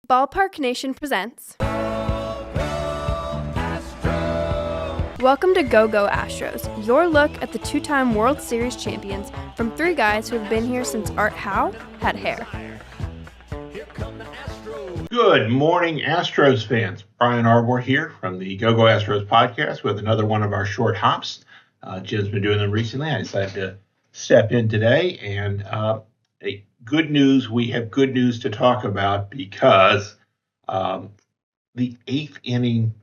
Ballpark Nation presents. Welcome to Go Astros, your look at the two-time World Series champions from three guys who have been here since Art Howe had hair. Good morning, Astros fans. Brian Arbor here from the Go Astros podcast with another one of our short hops. Jim's been doing them recently. I decided to step in today, and good news. We have good news to talk about because the eighth inning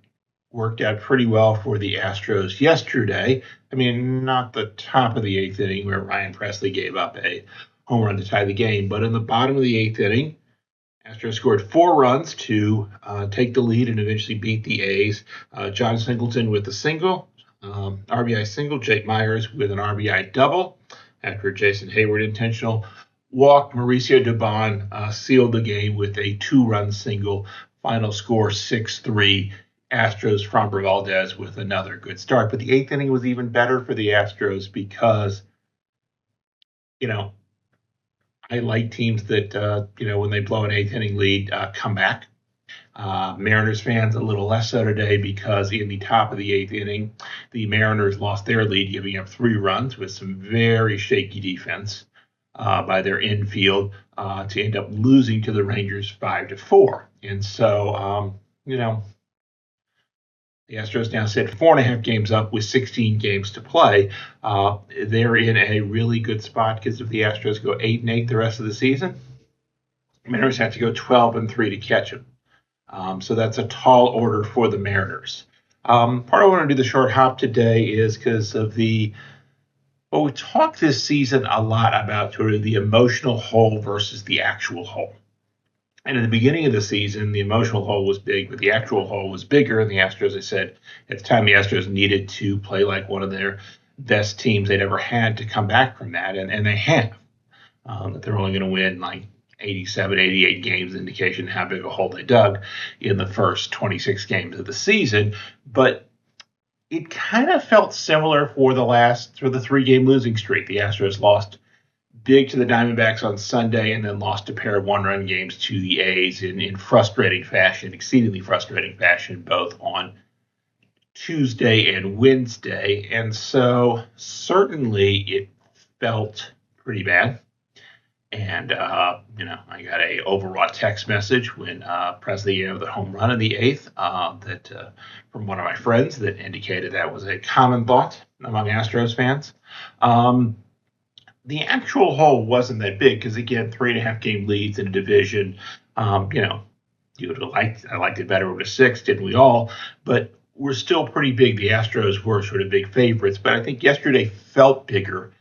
worked out pretty well for the Astros yesterday. I mean, not the top of the eighth inning where Ryan Presley gave up a home run to tie the game, but in the bottom of the eighth inning, Astros scored 4 runs to take the lead and eventually beat the A's. John Singleton with a single, RBI single, Jake Myers with an RBI double after Jason Hayward intentional walk. Mauricio Dubon sealed the game with a 2-run single. Final score 6-3. Astros, Framber Valdez with another good start. But the eighth inning was even better for the Astros because, I like teams that, when they blow an eighth inning lead, come back. Mariners fans a little less so today because in the top of the eighth inning, the Mariners lost their lead, giving up 3 runs with some very shaky defense by their infield to end up losing to the Rangers 5-4. And so, the Astros now sit 4.5 games up with 16 games to play. They're in a really good spot because if the Astros go 8-8 the rest of the season, the Mariners have to go 12-3 to catch them. So that's a tall order for the Mariners. Part I want to do the short hop today is because of we talked this season a lot about sort of the emotional hole versus the actual hole. And in the beginning of the season, the emotional hole was big, but the actual hole was bigger. And the Astros, I said, at the time, the Astros needed to play like one of their best teams they'd ever had to come back from that. And they have. That they're only going to win like 87, 88 games, indication how big a hole they dug in the first 26 games of the season. But it kind of felt similar for the 3-game losing streak. The Astros lost big to the Diamondbacks on Sunday and then lost a pair of 1-run games to the A's in frustrating fashion, exceedingly frustrating fashion, both on Tuesday and Wednesday. And so certainly it felt pretty bad. And, I got a overwrought text message when Presley gave the home run in the 8th from one of my friends that indicated that was a common thought among Astros fans. The actual hole wasn't that big because, again, 3.5 game leads in a division. You would have I liked it better with a 6, didn't we all? But we're still pretty big. The Astros were sort of big favorites, but I think yesterday felt bigger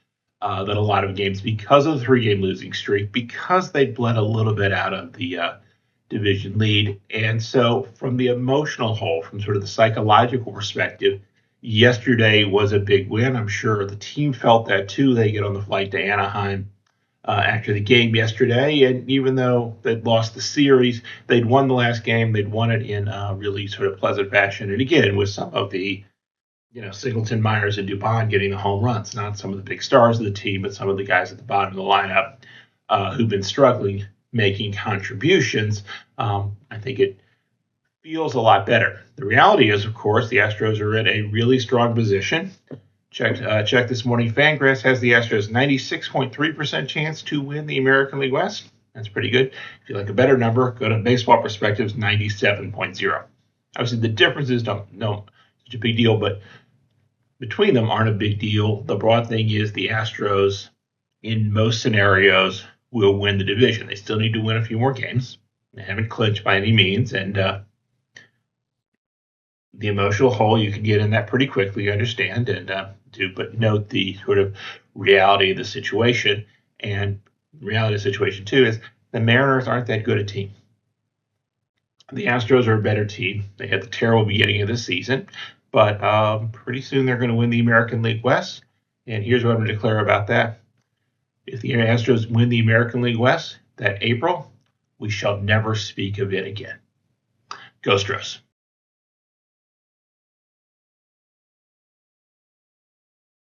than a lot of games because of the 3-game losing streak, because they bled a little bit out of the division lead. And so from the emotional hole, from sort of the psychological perspective, yesterday was a big win. I'm sure the team felt that too. They get on the flight to Anaheim after the game yesterday. And even though they'd lost the series, they'd won the last game. They'd won it in really sort of pleasant fashion. And again, with some of the Singleton, Myers, and Dubon getting the home runs, not some of the big stars of the team, but some of the guys at the bottom of the lineup who've been struggling, making contributions. I think it feels a lot better. The reality is, of course, the Astros are in a really strong position. Check this morning. Fangraphs has the Astros 96.3% chance to win the American League West. That's pretty good. If you like a better number, go to Baseball Perspectives 97.0. Obviously, the differences don't such a big deal, but between them aren't a big deal. The broad thing is the Astros, in most scenarios, will win the division. They still need to win a few more games. They haven't clinched by any means, and the emotional hole, you can get in that pretty quickly, understand, but note the sort of reality of the situation. And the reality of the situation, too, is the Mariners aren't that good a team. The Astros are a better team. They had the terrible beginning of the season, but pretty soon they're going to win the American League West. And here's what I'm going to declare about that. If the Astros win the American League West that April, we shall never speak of it again. Go Astros.